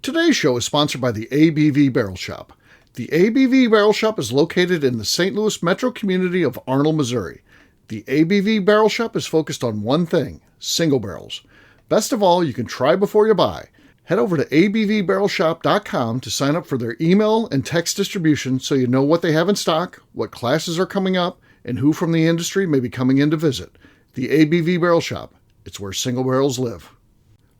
Today's show is sponsored by the ABV Barrel Shop. The ABV Barrel Shop is located in the St. Louis metro community of Arnold, Missouri. The ABV Barrel Shop is focused on one thing, single barrels. Best of all, you can try before you buy. Head over to abvbarrelshop.com to sign up for their email and text distribution so you know what they have in stock, what classes are coming up, and who from the industry may be coming in to visit. The ABV Barrel Shop. It's where single barrels live.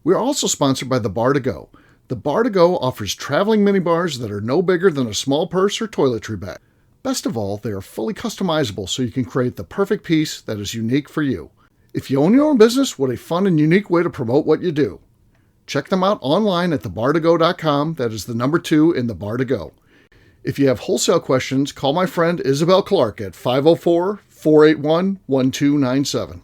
We are also sponsored by the Bar to Go. The Bar to Go offers traveling minibars that are no bigger than a small purse or toiletry bag. Best of all, they are fully customizable so you can create the perfect piece that is unique for you. If you own your own business, what a fun and unique way to promote what you do. Check them out online at thebartogo.com. That is the number 2 in the Bar to Go. If you have wholesale questions, call my friend Isabel Clark at 504-481-1297.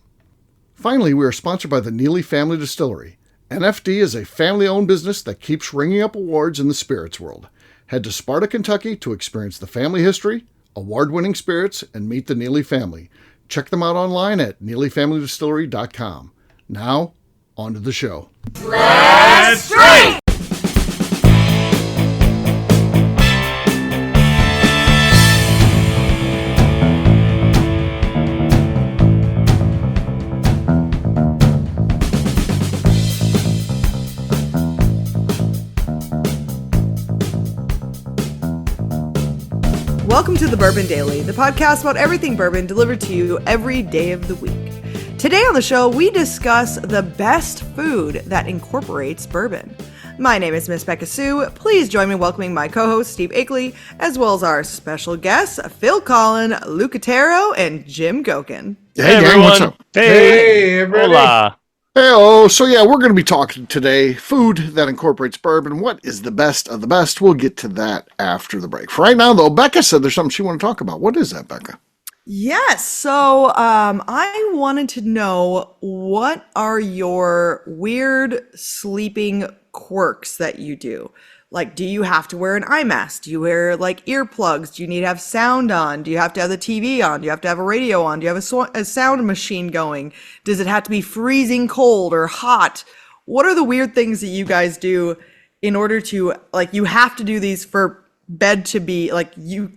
Finally, we are sponsored by the Neely Family Distillery. NFD is a family-owned business that keeps ringing up awards in the spirits world. Head to Sparta, Kentucky to experience the family history, award-winning spirits, and meet the Neely family. Check them out online at neelyfamilydistillery.com. Now, on to the show. Let's drink! Welcome to the Bourbon Daily, the podcast about everything bourbon delivered to you every day of the week. Today on the show, we discuss the best food that incorporates bourbon. My name is Miss Beka Sue. Please join me in welcoming my co-host, Steve Akeley, as well as our special guests, Phil Collin, Luke Otero, and Jim Goeken. Hey everyone. What's up? Hey everybody. Hola. Hey, so yeah, we're going to be talking today, food that incorporates bourbon. What is the best of the best? We'll get to that after the break. For right now, though, Beka said there's something she wanted to talk about. What is that, Beka? Yes, so I wanted to know, what are your weird sleeping quirks that you do? Like, do you have to wear an eye mask? Do you wear, like, earplugs? Do you need to have sound on? Do you have to have the TV on? Do you have to have a radio on? Do you have a sound machine going? Does it have to be freezing cold or hot? What are the weird things that you guys do in order to, like, you have to do these for bed to be, like, to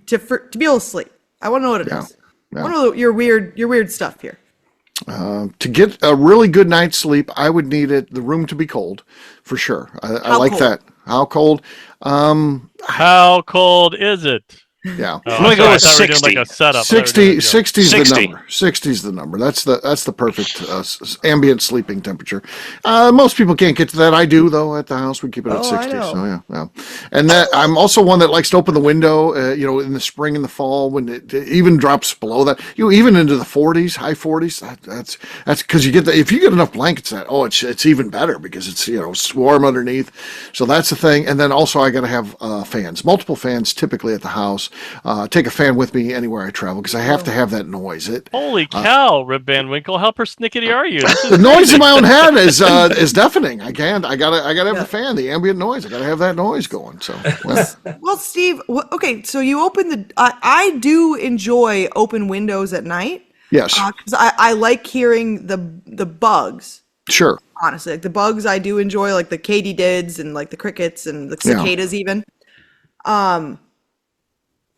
be able to sleep? I want to know what it is. Yeah. I want to know your weird stuff here. To get a really good night's sleep, I would need the room to be cold, for sure. I like cold? That. How cold? How cold is it? Yeah. I'm going to go with 60. Like a setup. 60 is the number. 60 is the number. That's the perfect ambient sleeping temperature. Most people can't get to that. I do, though, at the house. We keep it at 60. So yeah. And that I'm also one that likes to open the window, in the spring and the fall when it even drops below that. Even into the 40s, high 40s. That's because you get if you get enough blankets, it's even better because it's warm underneath. So that's the thing. And then also I got to have fans, multiple fans, typically at the house. Take a fan with me anywhere I travel because I have to have that noise. Holy cow, Rip Van Winkle! How persnickety are you? The noise in my own head is deafening. I gotta have the fan, the ambient noise. I gotta have that noise going. So well, Steve. Okay, so you open I do enjoy open windows at night. Yes, because I like hearing the bugs. Sure. Honestly, like the bugs, I do enjoy, like the katydids and like the crickets and the cicadas even.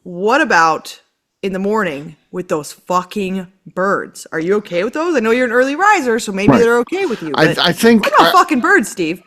What about in the morning with those fucking birds? Are you okay with those? I know you're an early riser, so maybe they're okay with you. I think. What about fucking birds, Steve?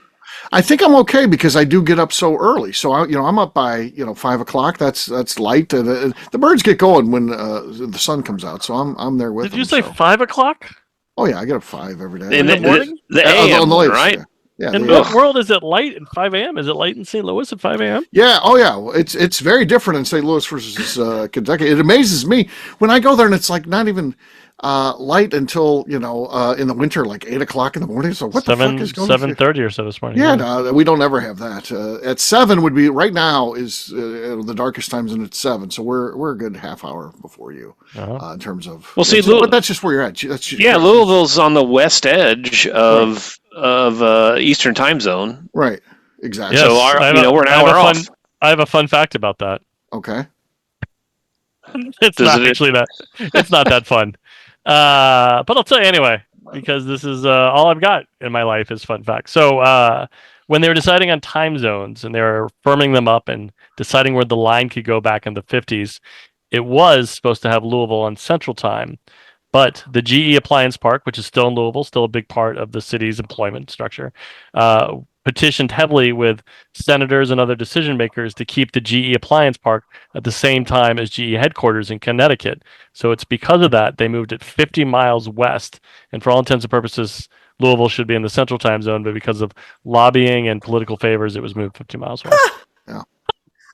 I think I'm okay because I do get up so early. So I'm up by 5 o'clock. That's light. The birds get going when the sun comes out. So I'm there with them. Did you say 5 o'clock? Oh yeah, I get up 5 every day. In the morning? The AM, right? Yeah, in what world is it light at 5 a.m.? Is it light in St. Louis at 5 a.m.? Yeah. Oh, yeah. It's very different in St. Louis versus Kentucky. It amazes me when I go there and it's like not even light until in the winter, like 8 o'clock in the morning. So what the fuck is going on? 7:30 or so this morning. Yeah, no, we don't ever have that. At 7 would be right now is the darkest times, and it's 7. So we're a good half hour before you in terms of. Well, see, but that's just where you're at. Louisville's on the west edge of Eastern time zone. Right. Exactly. Yes, so we're an hour off. I have a fun fact about that. Okay. It's not that fun. But I'll tell you anyway, because this is all I've got in my life is fun facts. So when they were deciding on time zones and they were firming them up and deciding where the line could go back in the 50s, it was supposed to have Louisville on Central Time. But the GE Appliance Park, which is still in Louisville, still a big part of the city's employment structure, petitioned heavily with senators and other decision makers to keep the GE Appliance Park at the same time as GE headquarters in Connecticut. So it's because of that they moved it 50 miles west. And for all intents and purposes, Louisville should be in the Central Time Zone, but because of lobbying and political favors, it was moved 50 miles west. Yeah.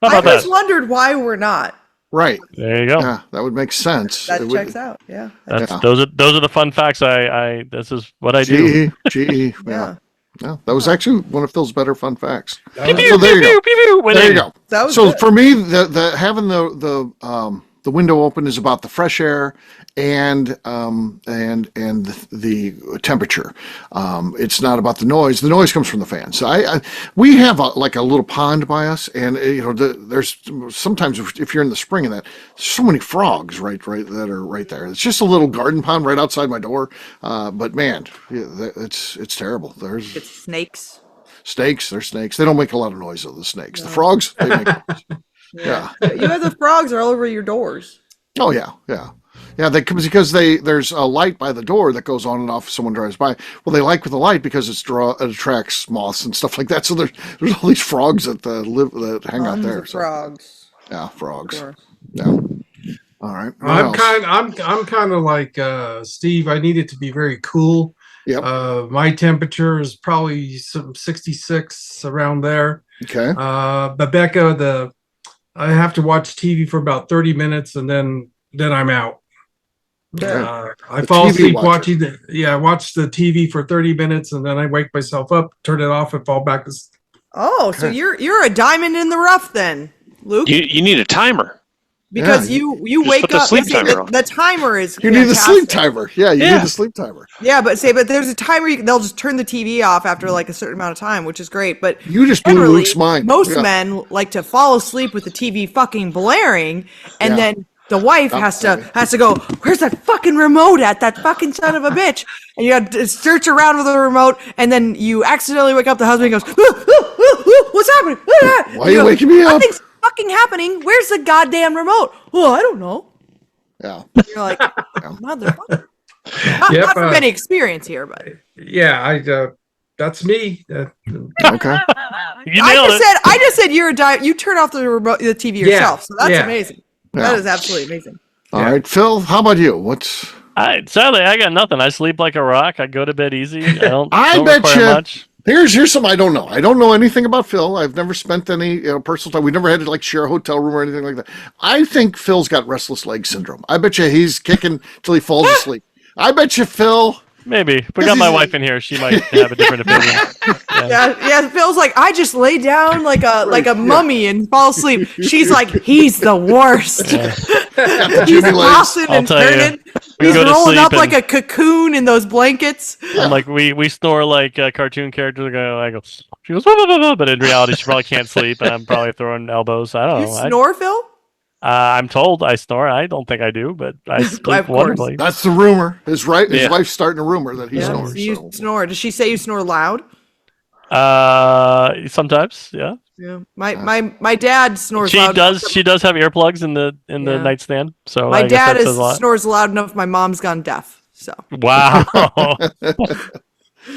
How I about just that? wondered why we're not. Right. There you go. Yeah, that would make sense. That It would- checks out. Yeah. That's those are the fun facts. This is what I do. GE. Yeah. Yeah, that was actually one of Phil's better fun facts. Pew, pew, So there you pew, go. pew, pew, winning. There you go. That was So good. for me, the having the window open is about the fresh air and the temperature. It's not about the noise. The noise comes from the fan. So we have a little pond by us, and there's sometimes if you're in the spring and there's so many frogs right that are right there. It's just a little garden pond right outside my door. But man, it's terrible. There's It's snakes. snakes. There's snakes. They don't make a lot of noise though. The snakes. The frogs, they make noise. Yeah. You have the frogs all over your doors. Oh yeah. Because there's a light by the door that goes on and off if someone drives by. Well, they like with the light because it attracts moths and stuff like that. So there's all these frogs that hang out Tons there. of So, frogs. yeah, frogs. Sure. Yeah. All right. What else? I'm kind of like Steve. I need it to be very cool. Yep. My temperature is probably some 66 around there. Okay. But Becca, I have to watch TV for about 30 minutes and then I'm out. I The fall TV asleep watcher. I watch the TV for 30 minutes and then I wake myself up, turn it off, and fall back to sleep. Oh, so Okay. you're a diamond in the rough then, Luke? You need a timer. Because Yeah, you just wake put the up. sleep see, timer on. the timer is You need the sleep fantastic. timer. Yeah, you Yeah. need the sleep timer. Yeah, but there's a timer. They'll just turn the TV off after like a certain amount of time, which is great. But You just blew generally, Luke's mind. most Yeah. men like to fall asleep with the TV fucking blaring, and Yeah. then the wife has sorry. to go, where's that fucking remote at? That fucking son of a bitch. And you have to search around with the remote, and then you accidentally wake up the husband and goes, what's happening? Why are you waking me up? Nothing's fucking happening. Where's the goddamn remote? Oh, I don't know. Yeah. You're like, motherfucker. Not Yep, from any experience here, but Yeah, that's me. Okay. You nailed it. I just said you're a you turn off the remote, the TV Yeah, yourself. So that's yeah. amazing. Yeah. That is absolutely amazing. All right, Phil. How about you? Sadly, I got nothing. I sleep like a rock. I go to bed easy. I I don't bet require you- much. Here's something I don't know. I don't know anything about Phil. I've never spent any personal time. We never had to share a hotel room or anything like that. I think Phil's got restless leg syndrome. I bet you he's kicking till he falls asleep. I bet you Phil. Maybe. If we got my wife in here, she might have a different opinion. Yeah, it feels like I just lay down like a mummy and fall asleep. She's like, he's the worst. He's Jimmy legs. tossing I'll and tell you, turning. we He's go to rolling sleep up like and- a cocoon in those blankets. And we snore like cartoon characters. I go, she goes, "Wah, wah, wah, wah," but in reality, she probably can't sleep, and I'm probably throwing elbows. I don't You know. snore, Phil? I'm told I snore. I don't think I do, but I Of sleep course. wonderfully. That's the rumor. His Yeah. wife's starting a rumor that he Yeah, snores. so you so. snore. Does she say you snore loud? Sometimes, yeah. Yeah. My dad snores She loud. does. She does have earplugs in the Yeah. nightstand. So My I guess dad that says a lot. snores loud enough. My mom's gone deaf. So Wow.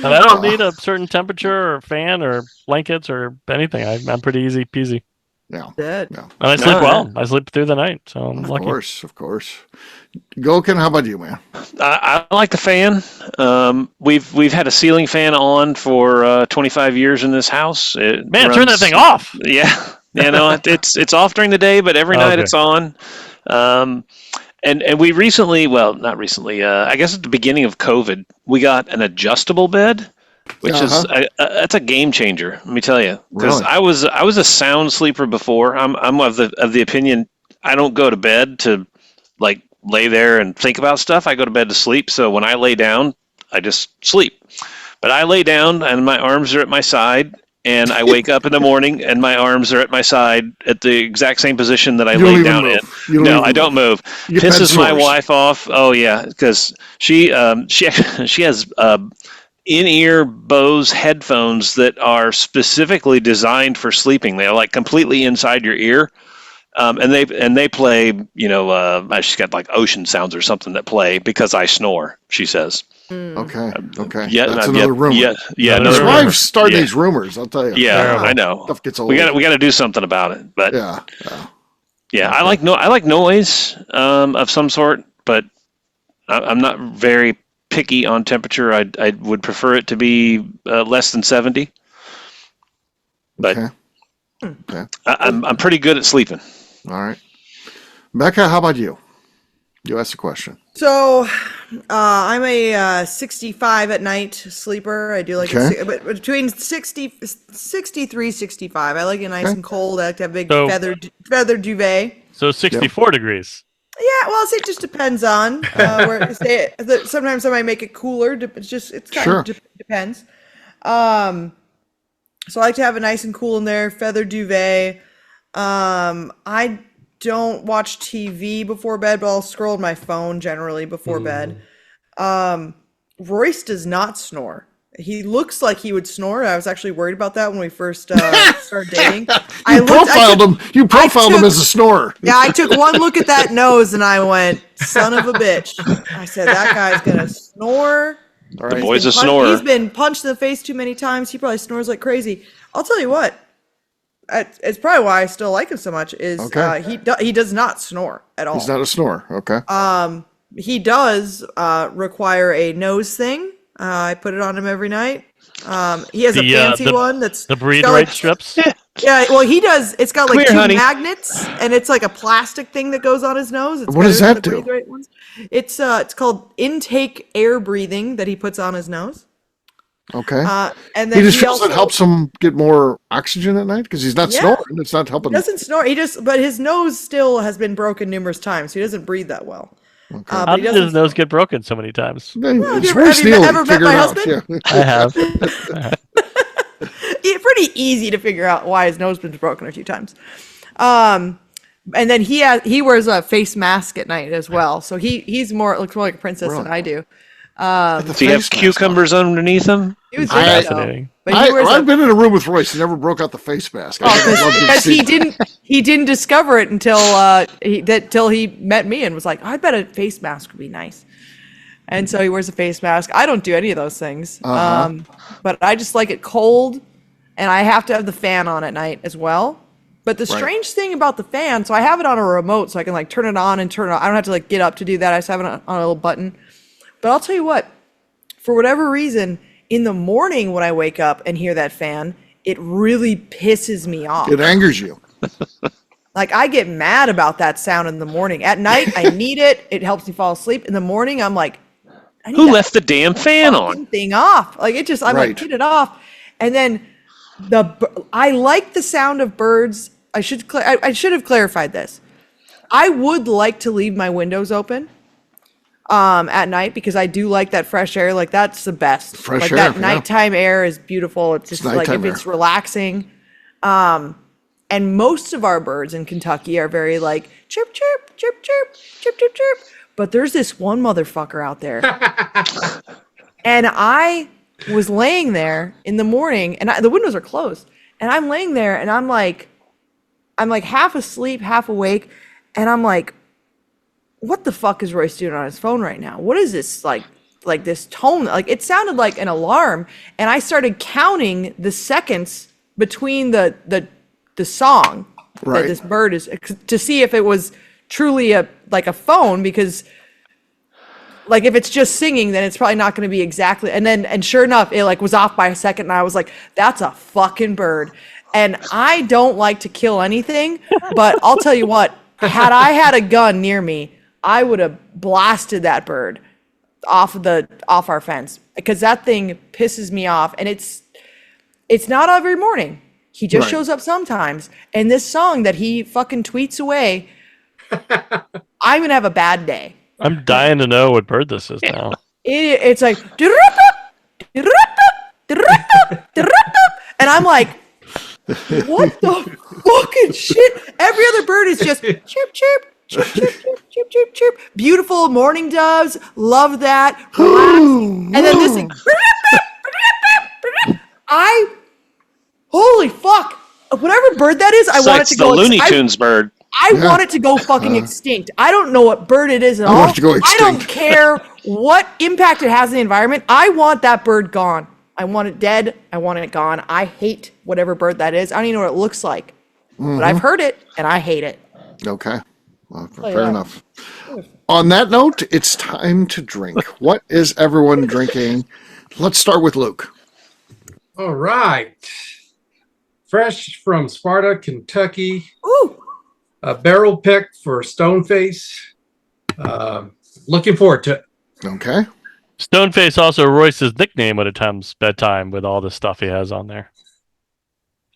And I don't need a certain temperature or fan or blankets or anything. I'm pretty easy peasy. Yeah. dead. Yeah. And I sleep No, well. I sleep through the night, so I'm Of lucky. course. Goken, how about you, man? I like the fan. We've had a ceiling fan on for 25 years in this house. It Man, turn that runs- thing off. Yeah, it's off during the day, but every night Okay. it's on. And we recently, well, not recently, I guess at the beginning of COVID, we got an adjustable bed, which is that's a game changer. Let me tell you, because Really? I was a sound sleeper before. I'm of the opinion I don't go to bed to lay there and think about stuff. I go to bed to sleep. So when I lay down, I just sleep. But I lay down and my arms are at my side. And I wake up in the morning, and my arms are at my side at the exact same position that I You don't laid even down move. in. You don't No, even I don't move. You get Pisses my sores. wife off. Oh yeah, because she has in-ear Bose headphones that are specifically designed for sleeping. They're like completely inside your ear. And they play, she's got like ocean sounds or something that play because I snore, she says. Okay. Yeah, That's another rumor. Yeah. His wife's starting these rumors. I'll tell you. Yeah, I know. Stuff gets old. We got to do something about it. But yeah. I like noise of some sort, but I'm not very picky on temperature. I would prefer it to be less than 70. But I'm pretty good at sleeping. All right. Beka, how about you? You asked a question. So, I'm a 65 at night sleeper. I do like it, but between 63, 65. I like it nice and cold. I like to have a big feather duvet. So 64 degrees. Yeah, well, it just depends on where. Sometimes I might make it cooler. It kind of depends. So I like to have it nice and cool in there. Feather duvet. I don't watch TV before bed, but I'll scroll my phone generally before bed. Royce does not snore. He looks like he would snore. I was actually worried about that when we first started dating. You profiled him as a snorer. Yeah, I took one look at that nose and I went, son of a bitch. I said, that guy's going to snore. All right. The boy's a snorer. He's been punched in the face too many times. He probably snores like crazy. I'll tell you what. It's probably why I still like him so much is he does not snore at all. He's not a snorer. Okay. He does require a nose thing. I put it on him every night. He has a fancy one that's the breed right strips. Yeah, well, he does. It's got like two magnets, and it's like a plastic thing that goes on his nose. What does that do? It's called intake air breathing that he puts on his nose. Okay. And then he just feels it helps him get more oxygen at night because he's not snoring. It's not helping. He doesn't snore. But his nose still has been broken numerous times. So he doesn't breathe that well. Okay. How did his nose get broken so many times? Well, have you ever met my husband? Yeah. I have. Pretty easy to figure out why his nose has been broken a few times. And then he wears a face mask at night as well. So looks more like a princess than I do. Does he have cucumbers underneath him? It was fascinating. I've been in a room with Royce. He never broke out the face mask. Because he didn't discover it until he met me and was like, I bet a face mask would be nice. And so he wears a face mask. I don't do any of those things. But I just like it cold, and I have to have the fan on at night as well. But the strange thing about the fan, so I have it on a remote, so I can like turn it on and turn it off. I don't have to like get up to do that. I just have it on a little button. But I'll tell you what, for whatever reason, in the morning when I wake up and hear that fan, it really pisses me off. It angers you. Like, I get mad about that sound in the morning. At night, I need it. It helps me fall asleep. In the morning, I'm like, who left the damn fan on? Thing off. Like, like, get it off. And then I like the sound of birds. I should have clarified this. I would like to leave my windows open at night because I do like that fresh air. Like, that's the best. Fresh air. That yeah. nighttime air is beautiful. It's just like if it's relaxing. And most of our birds in Kentucky are very like chirp, chirp, chirp, chirp, chirp, chirp, chirp. But there's this one motherfucker out there. And I was laying there in the morning and the windows are closed. And I'm laying there and I'm like half asleep, half awake. And I'm like, what the fuck is Royce doing on his phone right now? What is this like this tone? Like, it sounded like an alarm. And I started counting the seconds between the song that this bird is, to see if it was truly a phone, because like if it's just singing, then it's probably not going to be exactly. And sure enough, it like was off by a second, and I was like, that's a fucking bird. And I don't like to kill anything, but I'll tell you what, had I had a gun near me, I would have blasted that bird off our fence, because that thing pisses me off. And it's not every morning. He just shows up sometimes. And this song that he fucking tweets away, I'm going to have a bad day. I'm dying to know what bird this is now. It's like, and I'm like, what the fucking shit? Every other bird is just chirp, chirp, chirp, chirp, chirp, chirp, chirp, chirp. Beautiful morning doves. Love that. Relax. And then this thing, Holy fuck. Whatever bird that is, I want it to the go. Looney Tunes bird. I want it to go fucking extinct. I don't know what bird it is at all. want it to go I don't extinct. care what impact it has on the environment. I want that bird gone. I want it dead. I want it gone. I hate whatever bird that is. I don't even know what it looks like. But I've heard it, and I hate it. Okay. Well, fair enough. On that note, it's time to drink. What is everyone drinking? Let's start with Luke. All right. Fresh from Sparta, Kentucky. Ooh. A barrel pick for Stoneface. Looking forward to it. Okay. Stoneface also Royce's nickname at a time's bedtime with all the stuff he has on there.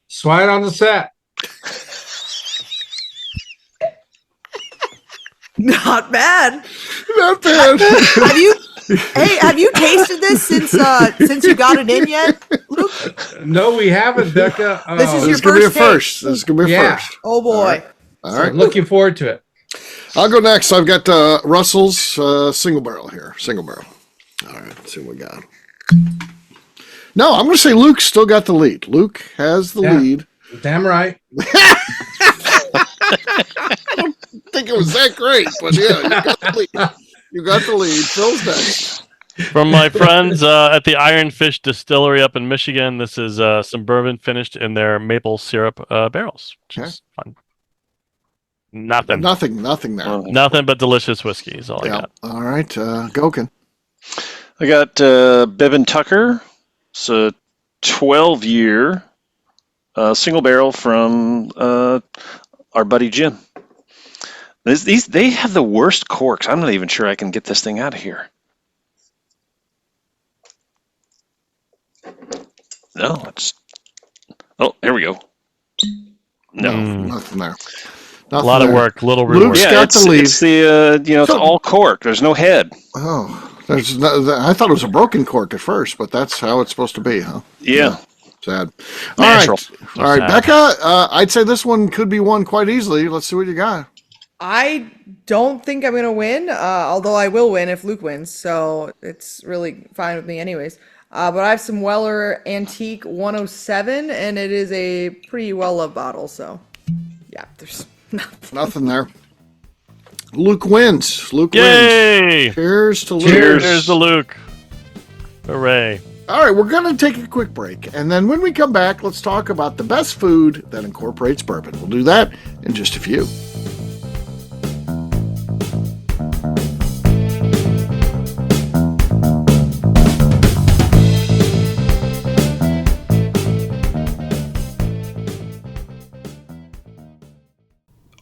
Swine on the set. Not bad. Not bad. Have you tasted this since you got it in yet, Luke? No, we haven't, Beka. This is This your is going to be a first first. This is going to be a Yeah. first. Oh boy. All So right. looking forward to it. I'll go next. I've got Russell's single barrel here. Single barrel. All right. Let's see what we got. No, I'm going to say Luke's still got the lead. Luke has the Yeah. lead. Damn right. I don't think it was that great, but yeah, you got the lead. You got the lead. Phil's next. From my friends at the Iron Fish Distillery up in Michigan, this is some bourbon finished in their maple syrup barrels, which is fun. Nothing there. Nothing but delicious whiskey is all I Yeah. got. All right. Goeken. I got Bevan Tucker. It's a 12-year single barrel from our buddy Jim. They have the worst corks. I'm not even sure I can get this thing out of here. No, it's. Oh, here we go. No. Nothing there. A lot of work, little reward. Luke's Yeah, got it's the lead. it's the it's all cork. There's no head. Oh, I thought it was a broken cork at first, but that's how it's supposed to be, huh? Yeah. Sad. Natural. All right, Sad. Beka. I'd say this one could be won quite easily. Let's see what you got. I don't think I'm gonna win, although I will win if Luke wins, so it's really fine with me anyways. But I have some Weller Antique 107, and it is a pretty well-loved bottle, so yeah, there's nothing. Nothing there. Luke wins. Luke Yay! wins. Cheers to Luke. Cheers to Luke. Hooray. All right, we're going to take a quick break, and then when we come back, let's talk about the best food that incorporates bourbon. We'll do that in just a few.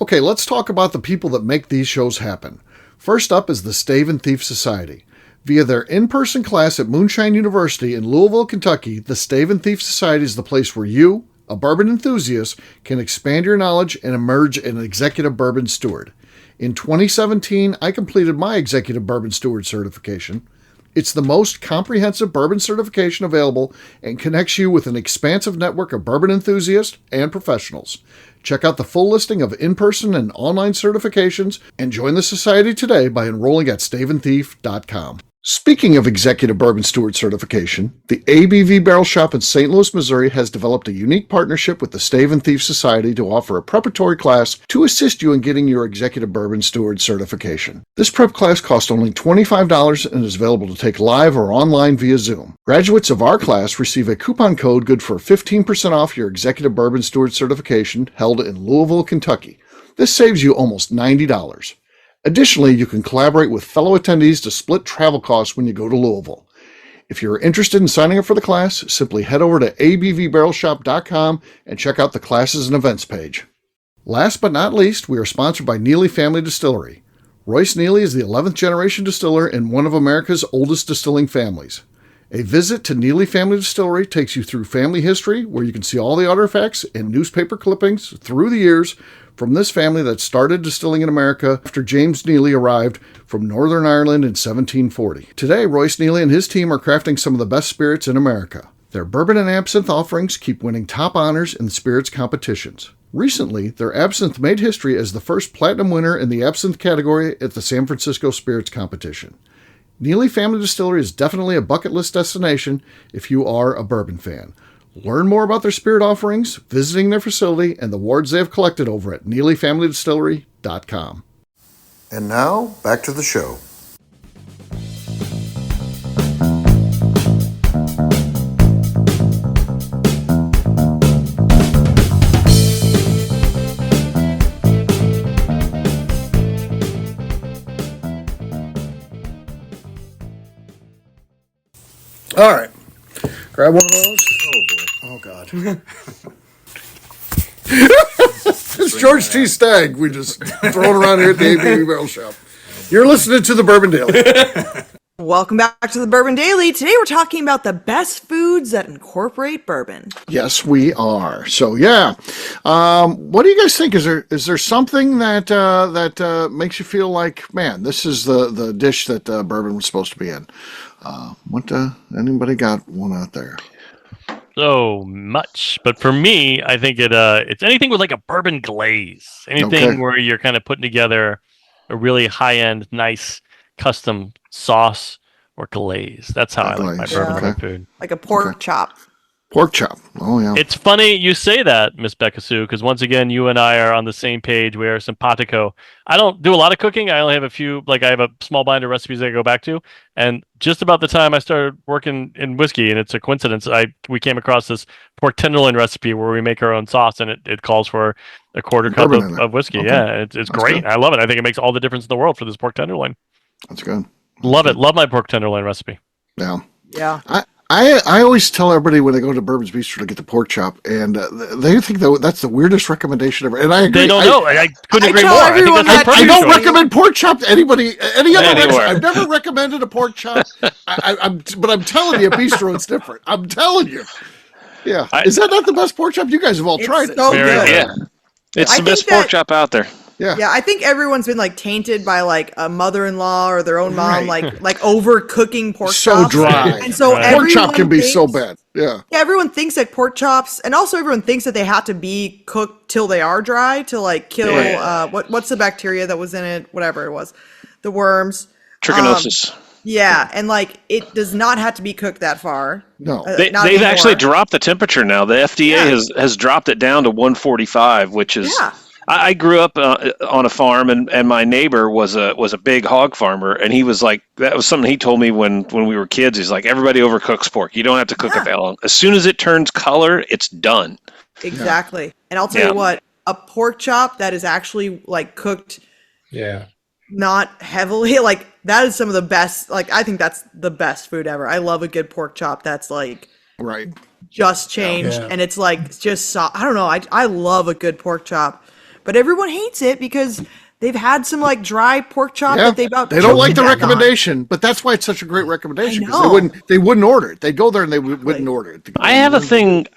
Okay, let's talk about the people that make these shows happen. First up is the Stave and Thief Society. Via their in-person class at Moonshine University in Louisville, Kentucky, the Stave and Thief Society is the place where you, a bourbon enthusiast, can expand your knowledge and emerge an executive bourbon steward. In 2017, I completed my executive bourbon steward certification. It's the most comprehensive bourbon certification available and connects you with an expansive network of bourbon enthusiasts and professionals. Check out the full listing of in-person and online certifications and join the society today by enrolling at staveandthief.com. Speaking of Executive Bourbon Steward certification, the ABV Barrel Shop in St. Louis, Missouri has developed a unique partnership with the Stave and Thief Society to offer a preparatory class to assist you in getting your Executive Bourbon Steward certification. This prep class costs only $25 and is available to take live or online via Zoom. Graduates of our class receive a coupon code good for 15% off your Executive Bourbon Steward certification held in Louisville, Kentucky. This saves you almost $90. Additionally, you can collaborate with fellow attendees to split travel costs when you go to Louisville. If you're interested in signing up for the class, simply head over to abvbarrelshop.com and check out the classes and events page. Last but not least, we are sponsored by Neely Family Distillery. Royce Neely is the 11th generation distiller in one of America's oldest distilling families. A visit to Neely Family Distillery takes you through family history, where you can see all the artifacts and newspaper clippings through the years from this family that started distilling in America after James Neely arrived from Northern Ireland in 1740. Today, Royce Neely and his team are crafting some of the best spirits in America. Their bourbon and absinthe offerings keep winning top honors in the spirits competitions. Recently, their absinthe made history as the first platinum winner in the absinthe category at the San Francisco Spirits Competition. Neely Family Distillery is definitely a bucket list destination if you are a bourbon fan. Learn more about their spirit offerings, visiting their facility, and the wards they have collected over at NeelyFamilyDistillery.com. And now, back to the show. All right. Grab one of those. Oh, boy. Oh, God. It's George T. Stagg. We just throw it around here at the ABV Barrel Shop. You're listening to the Bourbon Daily. Welcome back to the Bourbon Daily. Today we're talking about the best foods that incorporate bourbon. Yes, we are. So, yeah. What do you guys think? Is there something that makes you feel like, man, this is the dish that bourbon was supposed to be in? Anybody got one out there? So much, but for me, I think it's anything with like a bourbon glaze, anything where you're kind of putting together a really high-end, nice custom sauce or glaze. That's how I like my bourbon food. Like a pork chop. Pork chop. Oh, yeah. It's funny you say that, Miss Beka Sue, because once again, you and I are on the same page. We are simpatico. I don't do a lot of cooking. I only have a few, I have a small binder of recipes I go back to. And just about the time I started working in whiskey, and it's a coincidence, we came across this pork tenderloin recipe where we make our own sauce, and it calls for a quarter cup of whiskey. Okay. Yeah, it's great. Good. I love it. I think it makes all the difference in the world for this pork tenderloin. That's good. Love it. Love my pork tenderloin recipe. Yeah. Yeah. I always tell everybody when they go to Bourbon's Bistro to get the pork chop, and they think that's the weirdest recommendation ever. And I agree. They don't know. I couldn't agree more. I don't recommend pork chop to any other restaurant. I've never recommended a pork chop. But I'm telling you, at Bistro, it's different. I'm telling you. Yeah. Is that not the best pork chop? You guys have all tried it. So good. Yeah. It's the best pork chop out there. Yeah. Yeah, I think everyone's been tainted by a mother-in-law or their own mom, like overcooking pork chops. So dry. And so pork chop can be so bad. Yeah. Yeah, everyone thinks that pork chops, and also everyone thinks that they have to be cooked till they are dry to kill what's the bacteria that was in it, whatever it was, the worms. Trichinosis. Yeah, and it does not have to be cooked that far. No, they've actually dropped the temperature now. The FDA has dropped it down to 145, which is. Yeah. I grew up on a farm, and my neighbor was a big hog farmer, and he was like, that was something he told me when we were kids. He's like, everybody overcooks pork. You don't have to cook it that long. As soon as it turns color, it's done. Exactly. Yeah. And I'll tell you what, a pork chop that is actually cooked. Yeah. Not heavily, that is some of the best. I think that's the best food ever. I love a good pork chop that's right, just changed, and it's just soft. I don't know. I love a good pork chop. But everyone hates it because they've had some dry pork chop that they don't like the recommendation, but that's why it's such a great recommendation, because they wouldn't order it. They'd go there and they wouldn't order it. I have a thing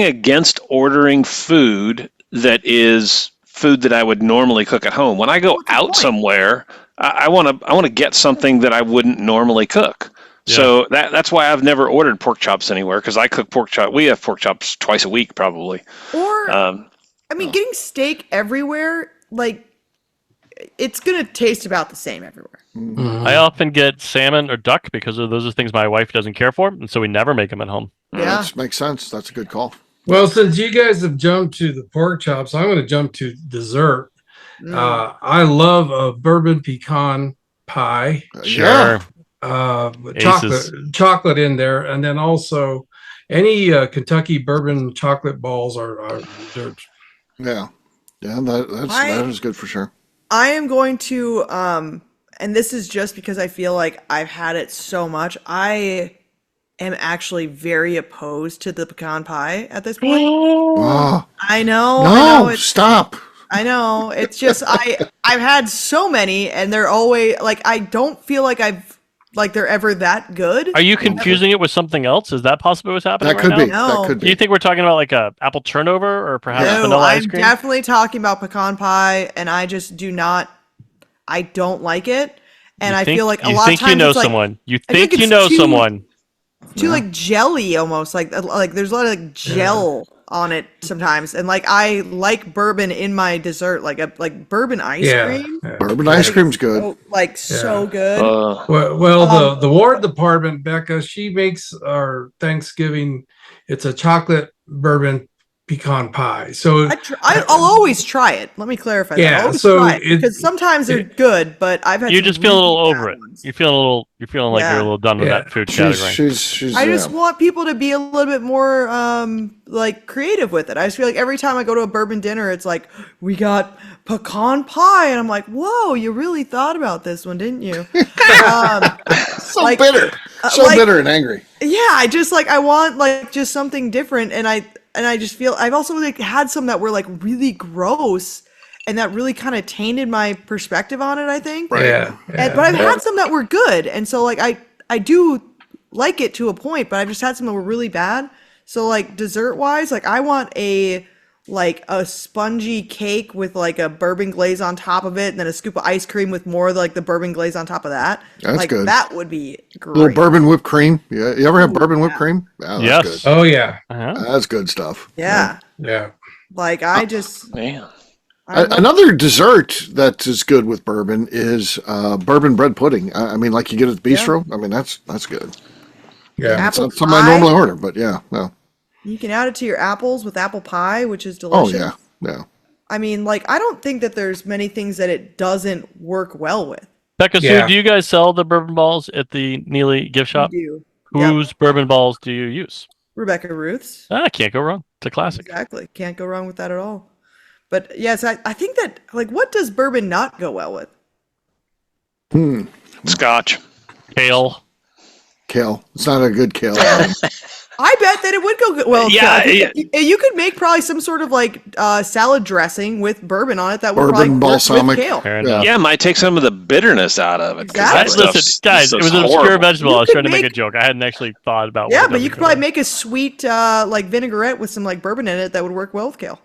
against ordering food that is food that I would normally cook at home. When I go out somewhere, I want to get something that I wouldn't normally cook. Yeah. So that's why I've never ordered pork chops anywhere, because I cook pork chop. We have pork chops twice a week probably. Or getting steak everywhere, it's going to taste about the same everywhere. Mm-hmm. I often get salmon or duck because those are things my wife doesn't care for, and so we never make them at home. Yeah. That makes sense. That's a good call. Well, since you guys have jumped to the pork chops, I'm going to jump to dessert. I love a bourbon pecan pie. Sure. Chocolate in there, and then also any Kentucky bourbon chocolate balls are dessert. Yeah, that is good for sure. I am going to, and this is just because I feel like I've had it so much. I am actually very opposed to the pecan pie at this point. Oh. I know. No, stop. I know. It's just I've had so many, and they're always I don't feel like they're ever that good. Are you confusing it with something else? Is that possibly what's happening right now? No. That could be. Do you think we're talking about a apple turnover or perhaps vanilla ice cream? I'm definitely talking about pecan pie, and I just I don't like it. And I feel like a lot of times you know someone. You think you know someone. Too jelly almost. There's a lot of gel on it sometimes, and I like bourbon in my dessert, like bourbon ice cream. Yeah. Bourbon ice cream's good. So good. Well, the War Department, Beka, she makes our Thanksgiving It's a chocolate bourbon pecan pie. So I'll always try it. Let me clarify that. I'll always try it because sometimes they're good, but I've had You some just feel a little really over bad it. ones. You're feeling like you're a little done with that food category. I just want people to be a little bit more like creative with it. I just feel like every time I go to a bourbon dinner, it's like, we got pecan pie, and I'm like, whoa, you really thought about this one, didn't you? So like, bitter, bitter and angry. Yeah, I want like just something different, and I just feel I've also like had some that were like really gross, and that really kind of tainted my perspective on it, I think. Right. Yeah. But I've had some that were good, and so like I do like it to a point, but I've just had some that were really bad. So like dessert wise, like I want a spongy cake with like a bourbon glaze on top of it, and then a scoop of ice cream with more of like the bourbon glaze on top of that. That's like, good. That would be great. A little bourbon whipped cream. Yeah, you ever have bourbon whipped cream? Yeah, that's Yes. good. Oh yeah. That's good stuff. Yeah. Yeah. Like I just Man. Another dessert that is good with bourbon is bourbon bread pudding. I mean, like you get at the bistro. I mean, that's good. Yeah. It's not something I normally order, but yeah. You can add it to your apples with apple pie, which is delicious. Oh yeah. I mean, like I don't think that there's many things that it doesn't work well with. Beka Sue, do you guys sell the bourbon balls at the Neely gift shop? We do. Whose bourbon balls do you use? Rebecca Ruth's. Can't go wrong. It's a classic. Exactly. Can't go wrong with that at all. But yes, I think that like what does bourbon not go well with? Scotch. Kale. It's not a good kale. I bet that it would go well. Yeah, You could make probably some sort of like salad dressing with bourbon on it that would Bourbon probably balsamic. work with kale. Fair enough. Yeah, it might take some of the bitterness out of it. 'cause that Exactly. stuff's- Listen, guys, it stuff's was an obscure horrible. vegetable. You I was could trying to make a make- joke. I hadn't actually thought about Yeah, what but that you would could go probably with. make a sweet like vinaigrette with some like bourbon in it that would work well with kale.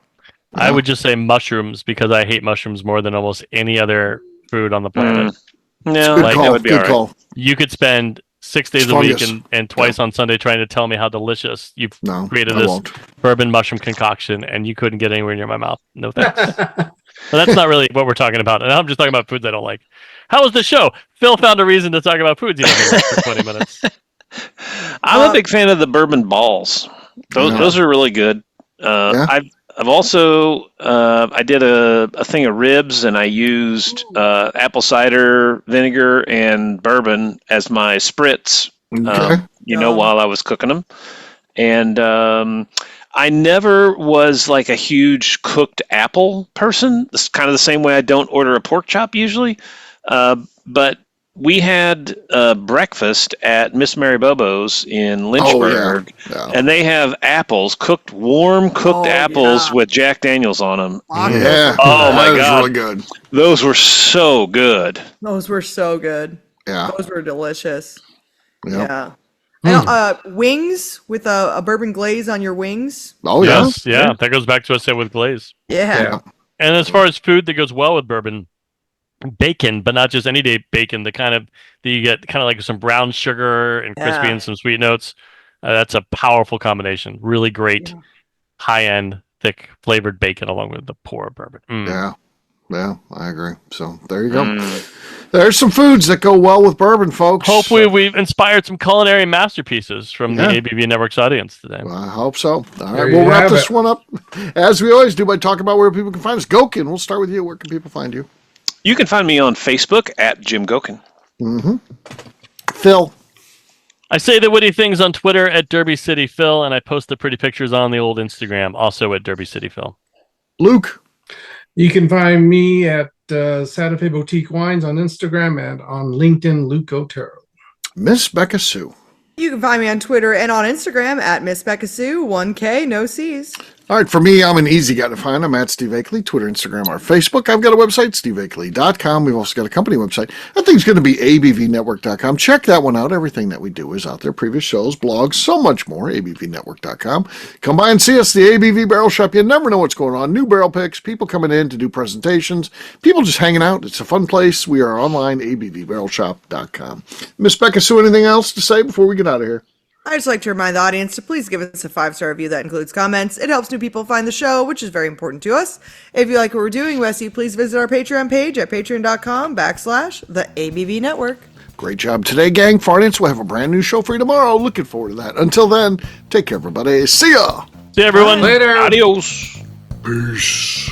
I would just say mushrooms because I hate mushrooms more than almost any other food on the planet. No, Good that call. would be Good all right. call. You could spend 6 days It's a week fungus. and twice on Sunday trying to tell me how delicious you've No, created I this won't. bourbon mushroom concoction, and you couldn't get anywhere near my mouth. No thanks. But that's not really what we're talking about. And I'm just talking about foods I don't like. How was the show? Phil found a reason to talk about foods he doesn't like for 20 minutes. I'm a big fan of the bourbon balls. Those are really good. I've also I did a thing of ribs, and I used apple cider vinegar and bourbon as my spritz. Okay. While I was cooking them, and I never was like a huge cooked apple person. It's kind of the same way I don't order a pork chop usually, but we had breakfast at Miss Mary Bobo's in Lynchburg, and they have warm cooked apples with Jack Daniels on them. Yeah. Oh my That is God. really good. Those were so good. Those were so good. Yeah. Those were delicious. Yep. Yeah. And, wings with a bourbon glaze on your wings. Oh yeah. Yes, yeah. That goes back to what I said with glaze. Yeah. And as far as food that goes well with bourbon, bacon, but not just any day bacon, the kind of that you get kind of like some brown sugar and crispy and some sweet notes. That's a powerful combination. Really great, high-end, thick flavored bacon along with the pour of bourbon. Yeah, I agree. So there you go. There's some foods that go well with bourbon, folks. Hopefully we've inspired some culinary masterpieces from the ABV Network's audience today. Well, I hope so. All right, There we'll you wrap have this it. one up as we always do by talking about where people can find us. Goeken, we'll start with you. Where can people find you? You can find me on Facebook at Jim Goeken. Phil. I say the witty things on Twitter at Derby City Phil, and I post the pretty pictures on the old Instagram, also at Derby City Phil. Luke. You can find me at Santa Fe Boutique Wines on Instagram and on LinkedIn, Luke Otero. Miss Beka Sue. You can find me on Twitter and on Instagram at Miss Beka Sue, 1K, no C's. All right, for me, I'm an easy guy to find. I'm at Steve Akeley, Twitter, Instagram, or Facebook. I've got a website, steveakeley.com. We've also got a company website. That thing's going to be abvnetwork.com. Check that one out. Everything that we do is out there. Previous shows, blogs, so much more, abvnetwork.com. Come by and see us, the ABV Barrel Shop. You never know what's going on. New barrel picks, people coming in to do presentations, people just hanging out. It's a fun place. We are online, abvbarrelshop.com. Miss Beka Sue, anything else to say before we get out of here? I'd just like to remind the audience to please give us a 5-star review that includes comments. It helps new people find the show, which is very important to us. If you like what we're doing, we ask you please visit our Patreon page at patreon.com/the ABV Network. Great job today, gang. Farnance will have a brand new show for you tomorrow. Looking forward to that. Until then, take care, everybody. See ya. See you, everyone. Later. Adios. Peace.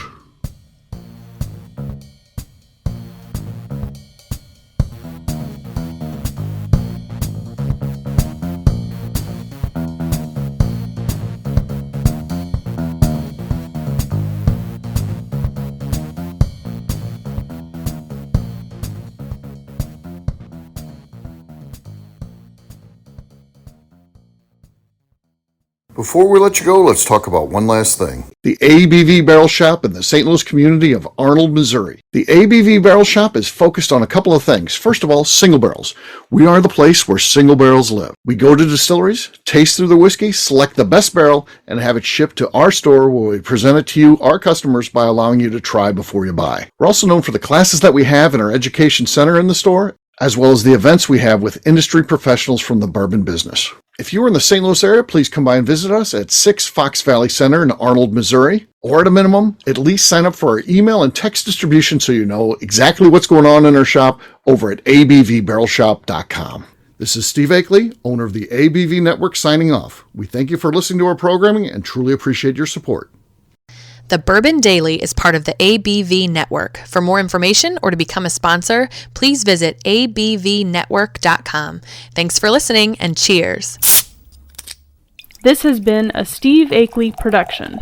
Before we let you go, let's talk about one last thing. The ABV Barrel Shop in the St. Louis community of Arnold, Missouri. The ABV Barrel Shop is focused on a couple of things. First of all, single barrels. We are the place where single barrels live. We go to distilleries, taste through the whiskey, select the best barrel, and have it shipped to our store where we present it to you, our customers, by allowing you to try before you buy. We're also known for the classes that we have in our education center in the store, as well as the events we have with industry professionals from the bourbon business. If you are in the St. Louis area, please come by and visit us at 6 Fox Valley Center in Arnold, Missouri. Or at a minimum, at least sign up for our email and text distribution so you know exactly what's going on in our shop over at abvbarrelshop.com. This is Steve Akeley, owner of the ABV Network, signing off. We thank you for listening to our programming and truly appreciate your support. The Bourbon Daily is part of the ABV Network. For more information or to become a sponsor, please visit abvnetwork.com. Thanks for listening and cheers. This has been a Steve Akeley production.